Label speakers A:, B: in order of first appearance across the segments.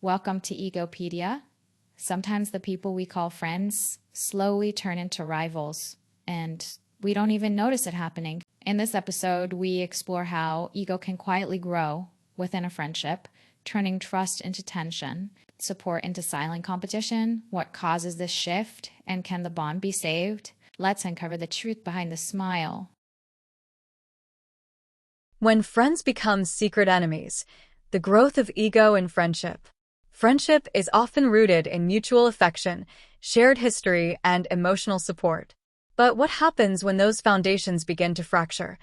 A: Welcome to Egopedia. Sometimes the people we call friends slowly turn into rivals, and we don't even notice it happening. In this episode, we explore how ego can quietly grow within a friendship, turning trust into tension, support into silent competition, what causes this shift, and can the bond be saved? Let's uncover the truth behind the smile.
B: When friends become secret enemies, the growth of ego in friendship. Friendship is often rooted in mutual affection, shared history, and emotional support. But what happens when those foundations begin to fracture?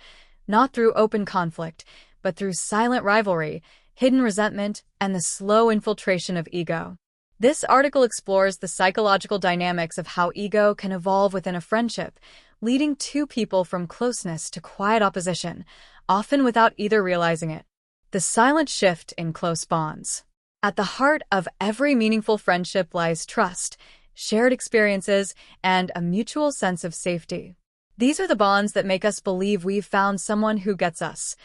B: Not through open conflict, but through silent rivalry, hidden resentment, and the slow infiltration of ego. This article explores the psychological dynamics of how ego can evolve within a friendship, leading two people from closeness to quiet opposition, often without either realizing it. The silent shift in close bonds. At the heart of every meaningful friendship lies trust, shared experiences, and a mutual sense of safety. These are the bonds that make us believe we've found someone who gets us,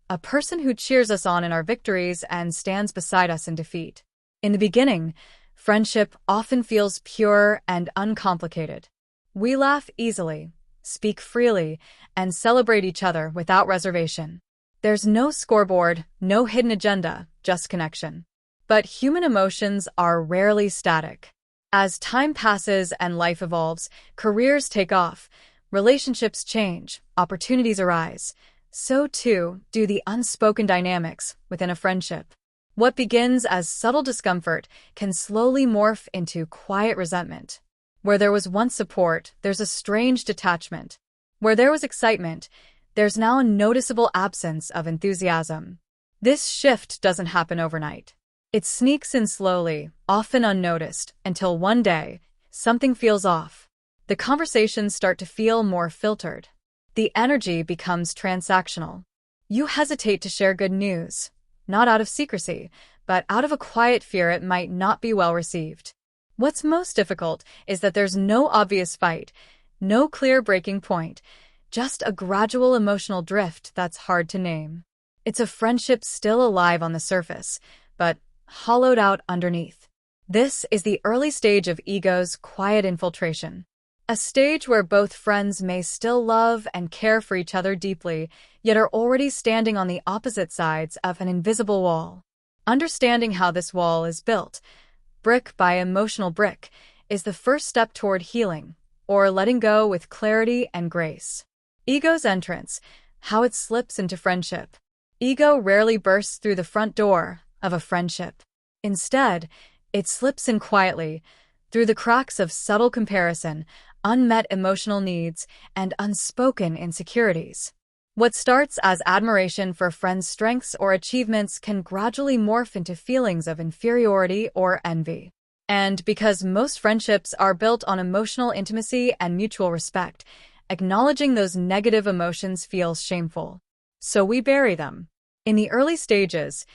B: a person who cheers us on in our victories and stands beside us in defeat. In the beginning, friendship often feels pure and uncomplicated. We laugh easily, speak freely, and celebrate each other without reservation. There's no scoreboard, no hidden agenda, just connection. But human emotions are rarely static. As time passes and life evolves, careers take off, relationships change, opportunities arise. So too do the unspoken dynamics within a friendship. What begins as subtle discomfort can slowly morph into quiet resentment. Where there was once support, there's a strange detachment. Where there was excitement, there's now a noticeable absence of enthusiasm. This shift doesn't happen overnight. It sneaks in slowly, often unnoticed, until one day, something feels off. The conversations start to feel more filtered. The energy becomes transactional. You hesitate to share good news, not out of secrecy, but out of a quiet fear it might not be well received. What's most difficult is that there's no obvious fight, no clear breaking point, just a gradual emotional drift that's hard to name. It's a friendship still alive on the surface, but hollowed out underneath. This is the early stage of ego's quiet infiltration. A stage where both friends may still love and care for each other deeply, yet are already standing on the opposite sides of an invisible wall. Understanding how this wall is built, brick by emotional brick, is the first step toward healing, or letting go with clarity and grace. Ego's entrance, how it slips into friendship. Ego rarely bursts through the front door of a friendship. Instead, it slips in quietly, through the cracks of subtle comparison, unmet emotional needs, and unspoken insecurities. What starts as admiration for a friend's strengths or achievements can gradually morph into feelings of inferiority or envy. And because most friendships are built on emotional intimacy and mutual respect, acknowledging those negative emotions feels shameful. So we bury them. In the early stages,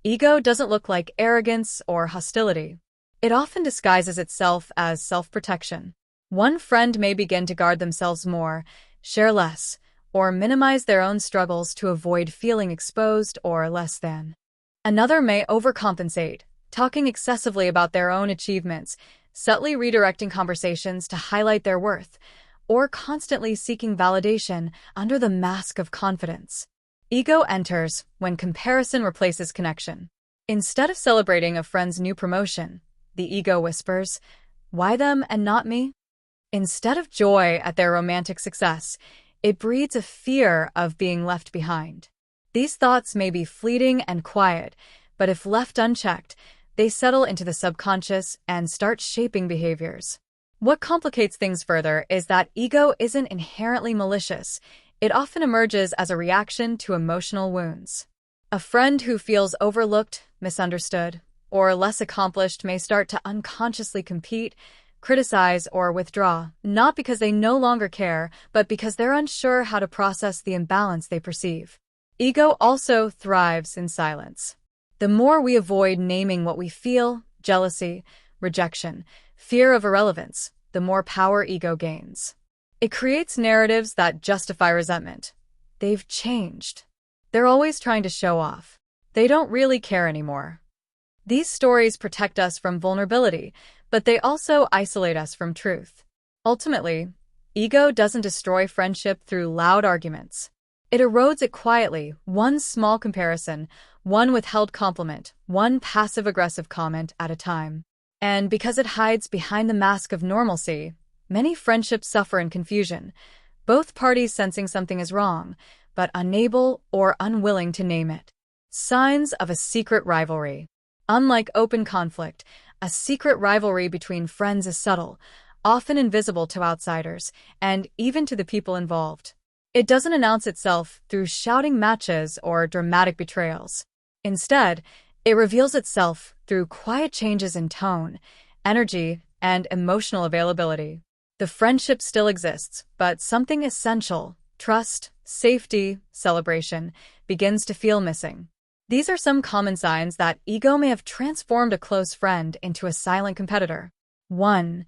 B: ego doesn't look like arrogance or hostility. It often disguises itself as self-protection. One friend may begin to guard themselves more, share less, or minimize their own struggles to avoid feeling exposed or less than. Another may overcompensate, talking excessively about their own achievements, subtly redirecting conversations to highlight their worth, or constantly seeking validation under the mask of confidence. Ego enters when comparison replaces connection. Instead of celebrating a friend's new promotion, the ego whispers, "Why them and not me?" Instead of joy at their romantic success, it breeds a fear of being left behind. These thoughts may be fleeting and quiet, but if left unchecked, they settle into the subconscious and start shaping behaviors. What complicates things further is that ego isn't inherently malicious. It often emerges as a reaction to emotional wounds. A friend who feels overlooked, misunderstood, or less accomplished may start to unconsciously compete, criticize, or withdraw, not because they no longer care, but because they're unsure how to process the imbalance they perceive. Ego also thrives in silence. The more we avoid naming what we feel, jealousy, rejection, fear of irrelevance, the more power ego gains. It creates narratives that justify resentment. They've changed. They're always trying to show off. They don't really care anymore. These stories protect us from vulnerability, but they also isolate us from truth. Ultimately, ego doesn't destroy friendship through loud arguments. It erodes it quietly, one small comparison, one withheld compliment, one passive-aggressive comment at a time. And because it hides behind the mask of normalcy, many friendships suffer in confusion, both parties sensing something is wrong, but unable or unwilling to name it. Signs of a secret rivalry. Unlike open conflict, a secret rivalry between friends is subtle, often invisible to outsiders, and even to the people involved. It doesn't announce itself through shouting matches or dramatic betrayals. Instead, it reveals itself through quiet changes in tone, energy, and emotional availability. The friendship still exists, but something essential, trust, safety, celebration, begins to feel missing. These are some common signs that ego may have transformed a close friend into a silent competitor. 1.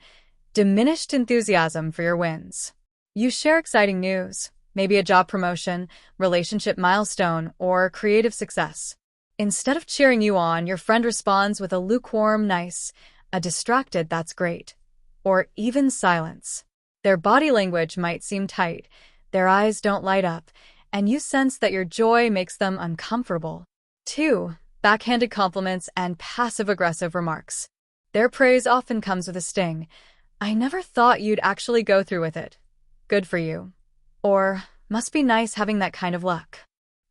B: Diminished enthusiasm for your wins. You share exciting news, maybe a job promotion, relationship milestone, or creative success. Instead of cheering you on, your friend responds with a lukewarm nice, a distracted that's great, or even silence. Their body language might seem tight, their eyes don't light up, and you sense that your joy makes them uncomfortable. 2. Backhanded compliments and passive-aggressive remarks. Their praise often comes with a sting. I never thought you'd actually go through with it. Good for you. Or, must be nice having that kind of luck.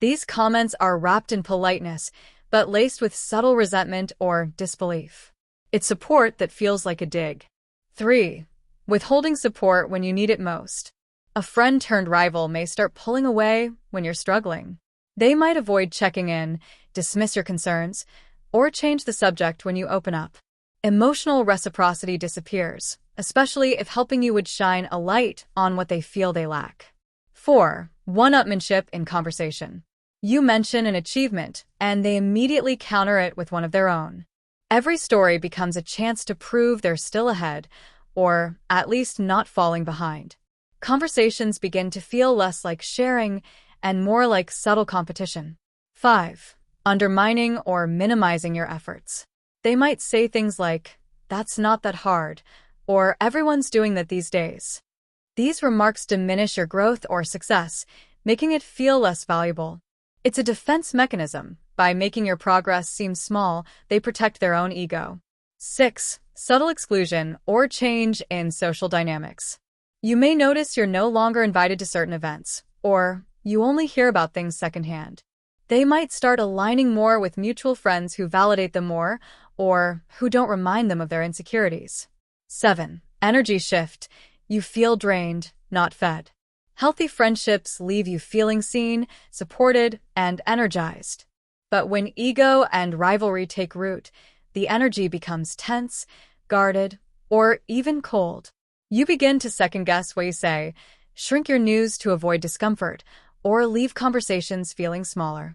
B: These comments are wrapped in politeness, but laced with subtle resentment or disbelief. It's support that feels like a dig. 3. Withholding support when you need it most. A friend-turned-rival may start pulling away when you're struggling. They might avoid checking in, dismiss your concerns, or change the subject when you open up. Emotional reciprocity disappears, especially if helping you would shine a light on what they feel they lack. 4. One-upmanship in conversation. You mention an achievement, and they immediately counter it with one of their own. Every story becomes a chance to prove they're still ahead, or at least not falling behind. Conversations begin to feel less like sharing and more like subtle competition. 5. Undermining or minimizing your efforts. They might say things like, "That's not that hard," or "Everyone's doing that these days." These remarks diminish your growth or success, making it feel less valuable. It's a defense mechanism. By making your progress seem small, they protect their own ego. 6. Subtle exclusion or change in social dynamics. You may notice you're no longer invited to certain events, or you only hear about things secondhand. They might start aligning more with mutual friends who validate them more, or who don't remind them of their insecurities. 7. Energy shift. You feel drained, not fed. Healthy friendships leave you feeling seen, supported, and energized. But when ego and rivalry take root, the energy becomes tense, guarded, or even cold. You begin to second-guess what you say, shrink your news to avoid discomfort, or leave conversations feeling smaller.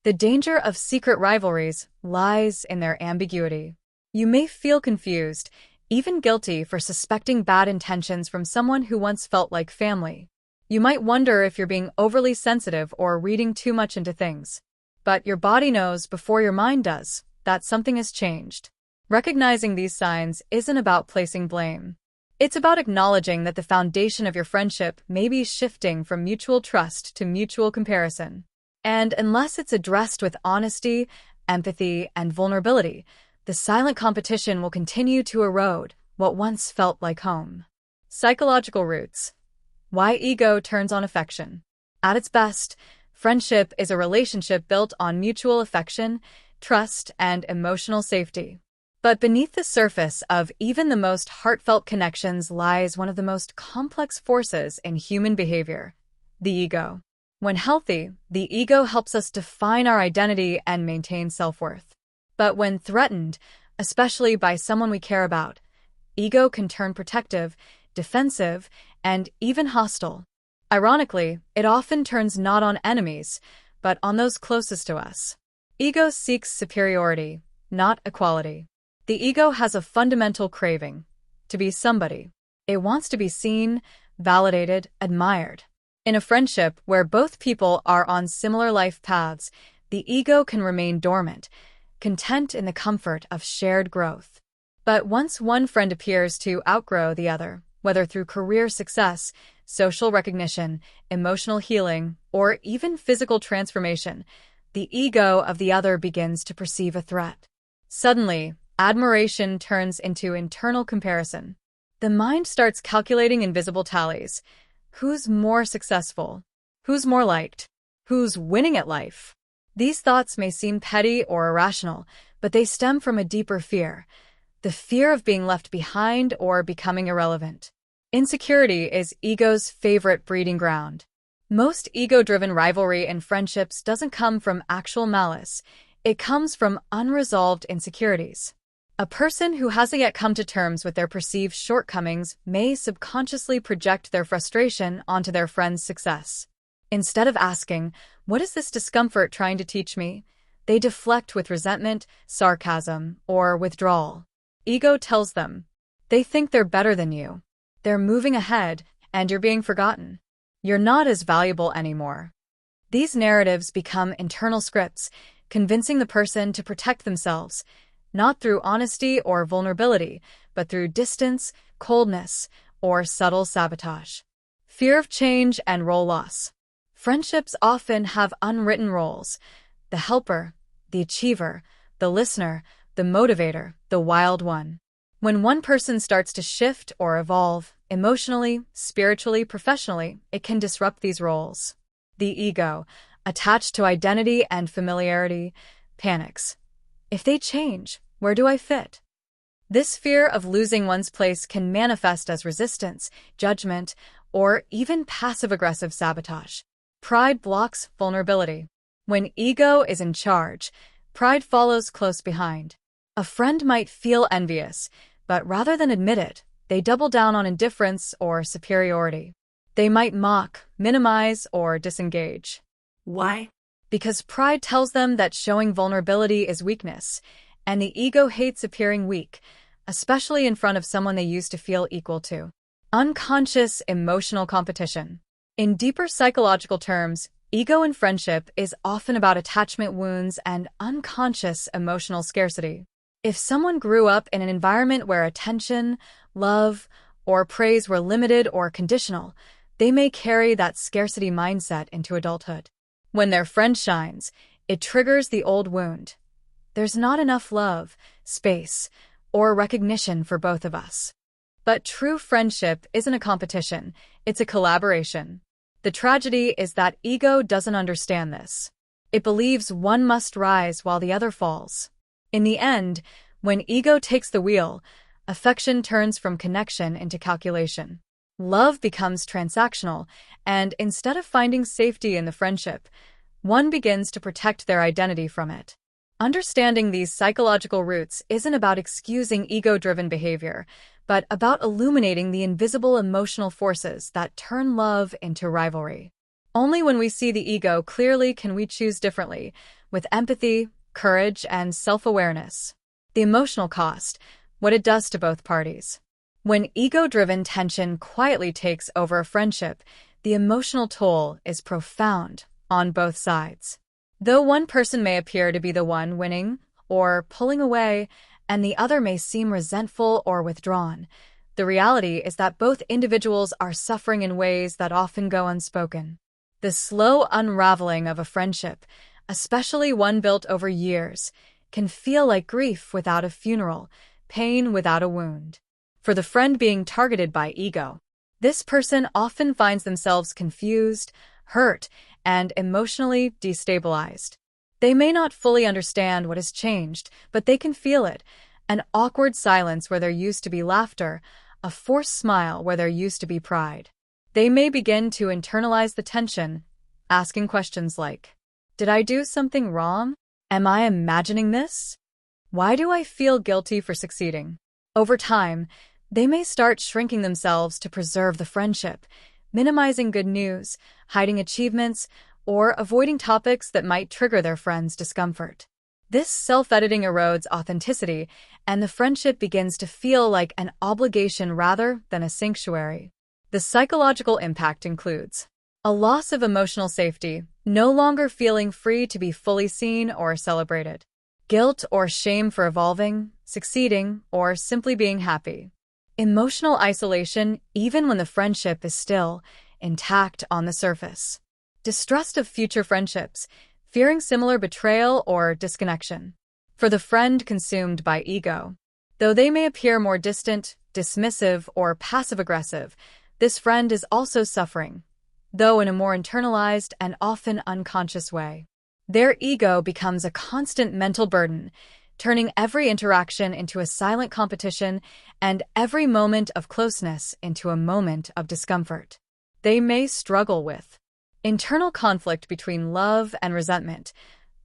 B: The danger of secret rivalries lies in their ambiguity. You may feel confused, even guilty for suspecting bad intentions from someone who once felt like family. You might wonder if you're being overly sensitive or reading too much into things. But your body knows before your mind does that something has changed. Recognizing these signs isn't about placing blame. It's about acknowledging that the foundation of your friendship may be shifting from mutual trust to mutual comparison. And unless it's addressed with honesty, empathy, and vulnerability, the silent competition will continue to erode what once felt like home. Psychological roots. Why ego turns on affection. At its best, friendship is a relationship built on mutual affection, trust, and emotional safety. But beneath the surface of even the most heartfelt connections lies one of the most complex forces in human behavior, the ego. When healthy, the ego helps us define our identity and maintain self-worth. But when threatened, especially by someone we care about, ego can turn protective, defensive, and even hostile. Ironically, it often turns not on enemies, but on those closest to us. Ego seeks superiority, not equality. The ego has a fundamental craving to be somebody. It wants to be seen, validated, admired. In a friendship where both people are on similar life paths, the ego can remain dormant, content in the comfort of shared growth. But once one friend appears to outgrow the other, whether through career success, social recognition, emotional healing, or even physical transformation, the ego of the other begins to perceive a threat. Suddenly, admiration turns into internal comparison. The mind starts calculating invisible tallies. Who's more successful? Who's more liked? Who's winning at life? These thoughts may seem petty or irrational, but they stem from a deeper fear, the fear of being left behind or becoming irrelevant. Insecurity is ego's favorite breeding ground. Most ego-driven rivalry in friendships doesn't come from actual malice. It comes from unresolved insecurities. A person who hasn't yet come to terms with their perceived shortcomings may subconsciously project their frustration onto their friend's success. Instead of asking, "What is this discomfort trying to teach me?" they deflect with resentment, sarcasm, or withdrawal. Ego tells them, they think they're better than you. They're moving ahead, and you're being forgotten. You're not as valuable anymore. These narratives become internal scripts, convincing the person to protect themselves, not through honesty or vulnerability, but through distance, coldness, or subtle sabotage. Fear of change and role loss. Friendships often have unwritten roles: the helper, the achiever, the listener, the motivator, the wild one. When one person starts to shift or evolve, emotionally, spiritually, professionally, it can disrupt these roles. The ego, attached to identity and familiarity, panics. If they change, where do I fit? This fear of losing one's place can manifest as resistance, judgment, or even passive-aggressive sabotage. Pride blocks vulnerability. When ego is in charge, pride follows close behind. A friend might feel envious, but rather than admit it, they double down on indifference or superiority. They might mock, minimize, or disengage.
C: Why?
B: Because pride tells them that showing vulnerability is weakness, and the ego hates appearing weak, especially in front of someone they used to feel equal to. Unconscious emotional competition. In deeper psychological terms, ego in friendship is often about attachment wounds and unconscious emotional scarcity. If someone grew up in an environment where attention, love, or praise were limited or conditional, they may carry that scarcity mindset into adulthood. When their friend shines, it triggers the old wound. There's not enough love, space, or recognition for both of us. But true friendship isn't a competition, it's a collaboration. The tragedy is that ego doesn't understand this. It believes one must rise while the other falls. In the end, when ego takes the wheel, affection turns from connection into calculation. Love becomes transactional, and instead of finding safety in the friendship, one begins to protect their identity from it. Understanding these psychological roots isn't about excusing ego-driven behavior, but about illuminating the invisible emotional forces that turn love into rivalry. Only when we see the ego clearly can we choose differently, with empathy, courage, and self-awareness. The emotional cost, what it does to both parties. When ego-driven tension quietly takes over a friendship, the emotional toll is profound on both sides. Though one person may appear to be the one winning or pulling away, and the other may seem resentful or withdrawn, the reality is that both individuals are suffering in ways that often go unspoken. The slow unraveling of a friendship, especially one built over years, can feel like grief without a funeral, pain without a wound. For the friend being targeted by ego, this person often finds themselves confused, hurt, and emotionally destabilized. They may not fully understand what has changed, but they can feel it: an awkward silence where there used to be laughter, a forced smile where there used to be pride. They may begin to internalize the tension, asking questions like, "Did I do something wrong? Am I imagining this? Why do I feel guilty for succeeding?" Over time, they may start shrinking themselves to preserve the friendship, minimizing good news, hiding achievements, or avoiding topics that might trigger their friend's discomfort. This self-editing erodes authenticity, and the friendship begins to feel like an obligation rather than a sanctuary. The psychological impact includes a loss of emotional safety, no longer feeling free to be fully seen or celebrated. guilt or shame for evolving, succeeding, or simply being happy. Emotional isolation even when the friendship is still intact on the surface. Distrust of future friendships, fearing similar betrayal or disconnection. For the friend consumed by ego. Though they may appear more distant, dismissive, or passive-aggressive, this friend is also suffering, though in a more internalized and often unconscious way. Their ego becomes a constant mental burden, turning every interaction into a silent competition and every moment of closeness into a moment of discomfort. They may struggle with internal conflict between love and resentment.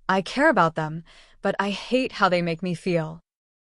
B: I care about them, but I hate how they make me feel.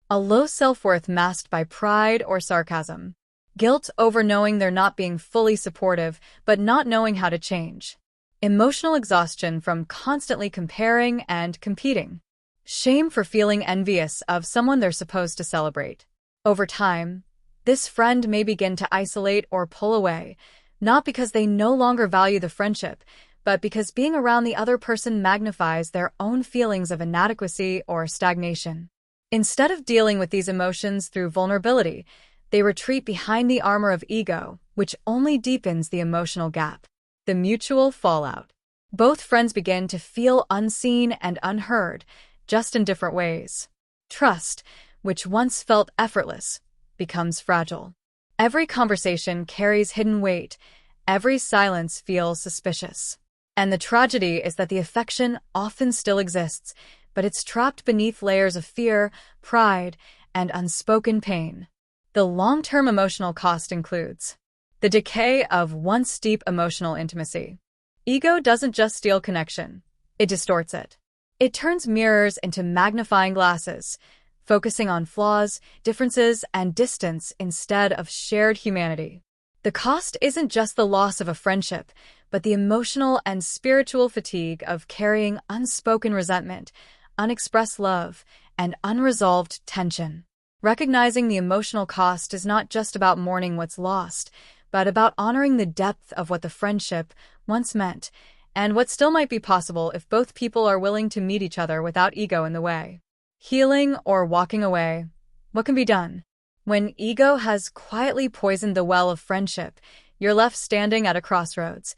B: A low self-worth masked by pride or sarcasm. Guilt over knowing they're not being fully supportive, but not knowing how to change. Emotional exhaustion from constantly comparing and competing. Shame for feeling envious of someone they're supposed to celebrate. Over time, this friend may begin to isolate or pull away, not because they no longer value the friendship, but because being around the other person magnifies their own feelings of inadequacy or stagnation. Instead of dealing with these emotions through vulnerability, they retreat behind the armor of ego, which only deepens the emotional gap. The mutual fallout. Both friends begin to feel unseen and unheard, just in different ways. Trust, which once felt effortless, becomes fragile. Every conversation carries hidden weight. Every silence feels suspicious. And the tragedy is that the affection often still exists, but it's trapped beneath layers of fear, pride, and unspoken pain. The long-term emotional cost includes the decay of once deep emotional intimacy. Ego doesn't just steal connection, it distorts it. It turns mirrors into magnifying glasses, focusing on flaws, differences, and distance instead of shared humanity. The cost isn't just the loss of a friendship, but the emotional and spiritual fatigue of carrying unspoken resentment, unexpressed love, and unresolved tension. Recognizing the emotional cost is not just about mourning what's lost, but about honoring the depth of what the friendship once meant, and what still might be possible if both people are willing to meet each other without ego in the way. Healing or walking away. What can be done? When ego has quietly poisoned the well of friendship, you're left standing at a crossroads.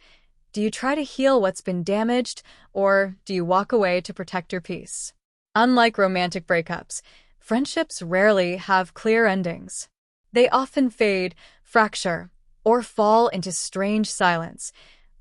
B: Do you try to heal what's been damaged, or do you walk away to protect your peace? Unlike romantic breakups, friendships rarely have clear endings. They often fade, fracture, or fall into strange silence,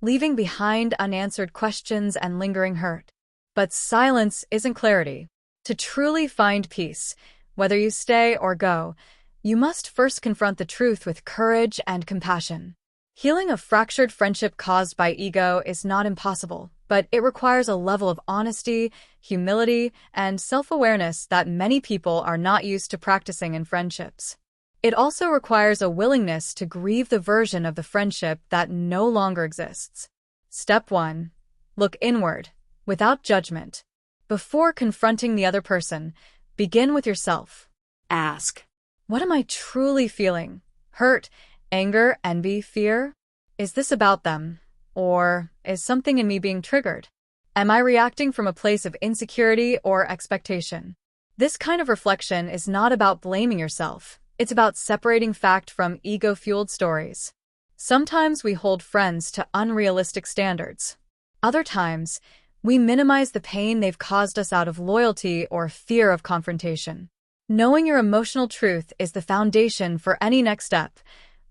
B: leaving behind unanswered questions and lingering hurt. But silence isn't clarity. To truly find peace, whether you stay or go, you must first confront the truth with courage and compassion. Healing a fractured friendship caused by ego is not impossible, but it requires a level of honesty, humility, and self-awareness that many people are not used to practicing in friendships. It also requires a willingness to grieve the version of the friendship that no longer exists. Step 1. Look inward, without judgment. Before confronting the other person, begin with yourself. Ask, what am I truly feeling? Hurt, anger, envy, fear? Is this about them? Or is something in me being triggered? Am I reacting from a place of insecurity or expectation? This kind of reflection is not about blaming yourself. It's about separating fact from ego-fueled stories. Sometimes we hold friends to unrealistic standards. Other times, we minimize the pain they've caused us out of loyalty or fear of confrontation. Knowing your emotional truth is the foundation for any next step,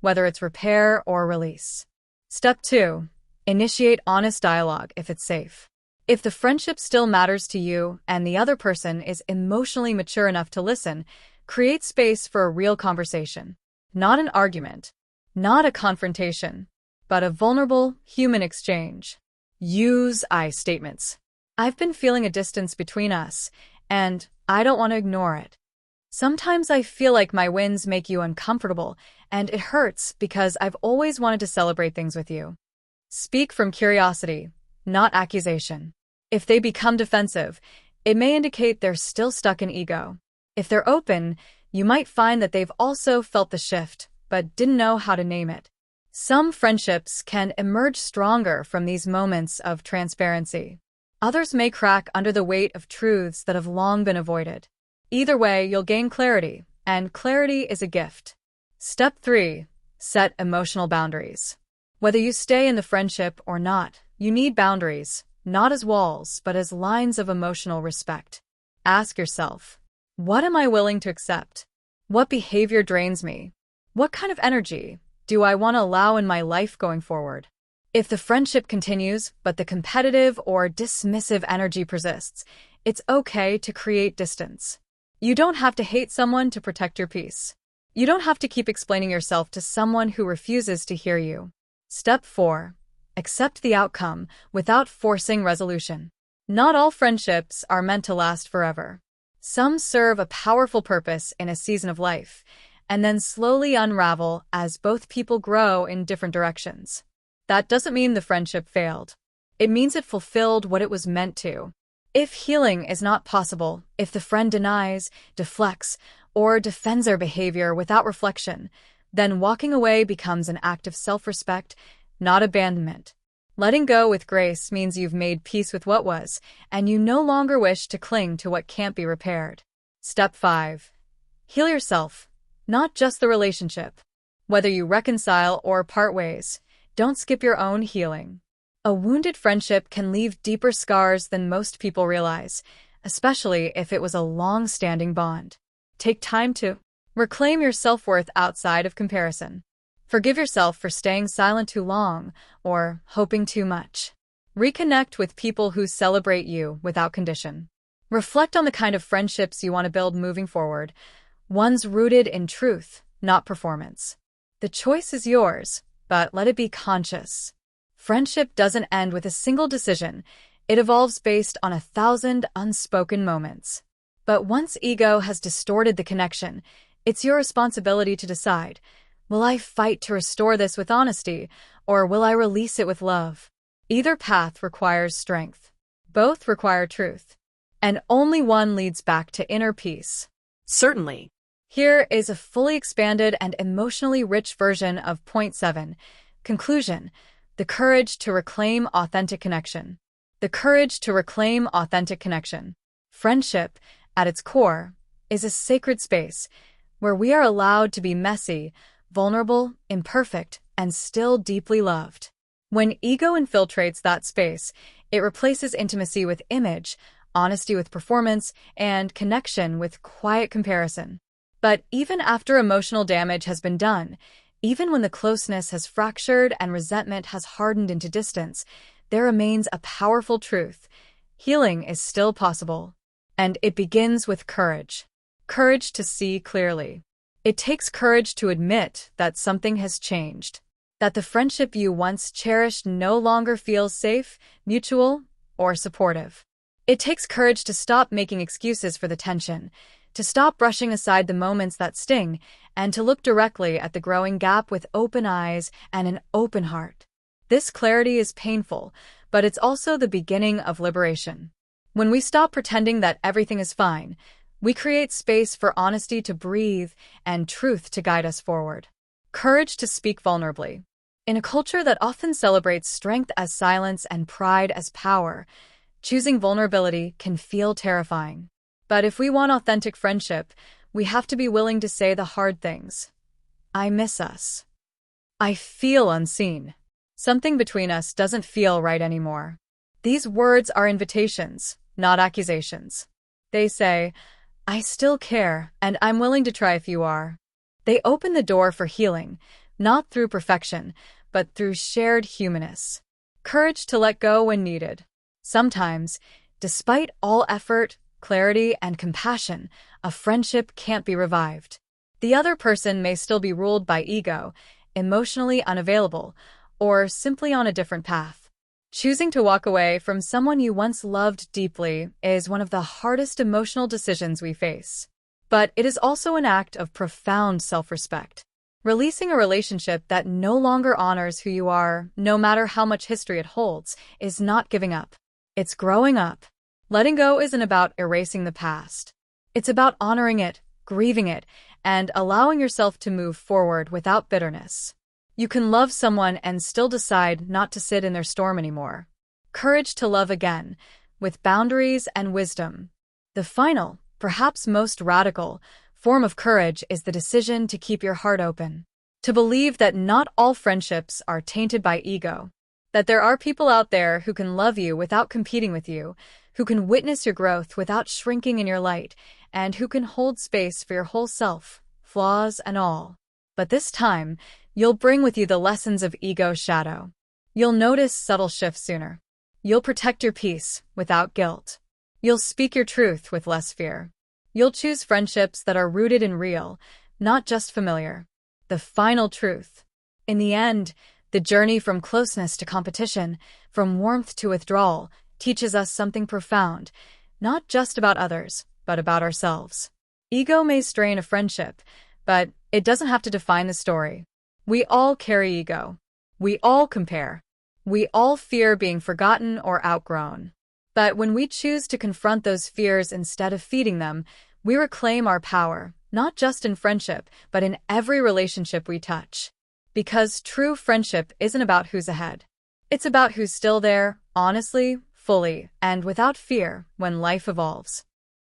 B: whether it's repair or release. Step 2. Initiate honest dialogue if it's safe. If the friendship still matters to you and the other person is emotionally mature enough to listen, create space for a real conversation. Not an argument, not a confrontation, but a vulnerable, human exchange. Use I statements. I've been feeling a distance between us, and I don't want to ignore it. Sometimes I feel like my wins make you uncomfortable, and it hurts because I've always wanted to celebrate things with you. Speak from curiosity, not accusation. If they become defensive, it may indicate they're still stuck in ego. If they're open, you might find that they've also felt the shift, but didn't know how to name it. Some friendships can emerge stronger from these moments of transparency. Others may crack under the weight of truths that have long been avoided. Either way, you'll gain clarity, and clarity is a gift. Step 3. Set emotional boundaries. Whether you stay in the friendship or not, you need boundaries, not as walls, but as lines of emotional respect. Ask yourself, what am I willing to accept? What behavior drains me? What kind of energy do I want to allow in my life going forward? If the friendship continues, but the competitive or dismissive energy persists, it's okay to create distance. You don't have to hate someone to protect your peace. You don't have to keep explaining yourself to someone who refuses to hear you. Step 4. Accept the outcome without forcing resolution. Not all friendships are meant to last forever. Some serve a powerful purpose in a season of life, and then slowly unravel as both people grow in different directions. That doesn't mean the friendship failed. It means it fulfilled what it was meant to. If healing is not possible, if the friend denies, deflects, or defends their behavior without reflection, then walking away becomes an act of self-respect, not abandonment. Letting go with grace means you've made peace with what was, and you no longer wish to cling to what can't be repaired. Step 5. Heal yourself, not just the relationship. Whether you reconcile or part ways, don't skip your own healing. A wounded friendship can leave deeper scars than most people realize, especially if it was a long-standing bond. Take time to reclaim your self-worth outside of comparison. Forgive yourself for staying silent too long or hoping too much. Reconnect with people who celebrate you without condition. Reflect on the kind of friendships you want to build moving forward, ones rooted in truth, not performance. The choice is yours, but let it be conscious. Friendship doesn't end with a single decision. It evolves based on 1,000 unspoken moments. But once ego has distorted the connection, it's your responsibility to decide, will I fight to restore this with honesty, or will I release it with love? Either path requires strength. Both require truth. And only one leads back to inner peace.
C: Certainly.
B: Here is a fully expanded and emotionally rich version of Point 7. Conclusion. The courage to reclaim authentic connection. The courage to reclaim authentic connection. Friendship, at its core, is a sacred space where we are allowed to be messy, vulnerable, imperfect, and still deeply loved. When ego infiltrates that space, it replaces intimacy with image, honesty with performance, and connection with quiet comparison. But even after emotional damage has been done, even when the closeness has fractured and resentment has hardened into distance, there remains a powerful truth. Healing is still possible. And it begins with courage. Courage to see clearly. It takes courage to admit that something has changed, that the friendship you once cherished no longer feels safe, mutual, or supportive. It takes courage to stop making excuses for the tension, to stop brushing aside the moments that sting, and to look directly at the growing gap with open eyes and an open heart. This clarity is painful, but it's also the beginning of liberation. When we stop pretending that everything is fine, we create space for honesty to breathe and truth to guide us forward. Courage to speak vulnerably. In a culture that often celebrates strength as silence and pride as power, choosing vulnerability can feel terrifying. But if we want authentic friendship, we have to be willing to say the hard things. I miss us. I feel unseen. Something between us doesn't feel right anymore. These words are invitations, not accusations. They say, I still care, and I'm willing to try if you are. They open the door for healing, not through perfection, but through shared humanness. Courage to let go when needed. Sometimes, despite all effort, clarity, and compassion, a friendship can't be revived. The other person may still be ruled by ego, emotionally unavailable, or simply on a different path. Choosing to walk away from someone you once loved deeply is one of the hardest emotional decisions we face. But it is also an act of profound self-respect. Releasing a relationship that no longer honors who you are, no matter how much history it holds, is not giving up. It's growing up. Letting go isn't about erasing the past. It's about honoring it, grieving it, and allowing yourself to move forward without bitterness. You can love someone and still decide not to sit in their storm anymore. Courage to love again, with boundaries and wisdom. The final, perhaps most radical, form of courage is the decision to keep your heart open. To believe that not all friendships are tainted by ego. That there are people out there who can love you without competing with you, who can witness your growth without shrinking in your light, and who can hold space for your whole self, flaws and all. But this time, you'll bring with you the lessons of ego's shadow. You'll notice subtle shifts sooner. You'll protect your peace without guilt. You'll speak your truth with less fear. You'll choose friendships that are rooted in real, not just familiar. The final truth. In the end, the journey from closeness to competition, from warmth to withdrawal, teaches us something profound, not just about others, but about ourselves. Ego may strain a friendship, but it doesn't have to define the story. We all carry ego. We all compare. We all fear being forgotten or outgrown. But when we choose to confront those fears instead of feeding them, we reclaim our power, not just in friendship, but in every relationship we touch. Because true friendship isn't about who's ahead. It's about who's still there, honestly, fully, and without fear when life evolves.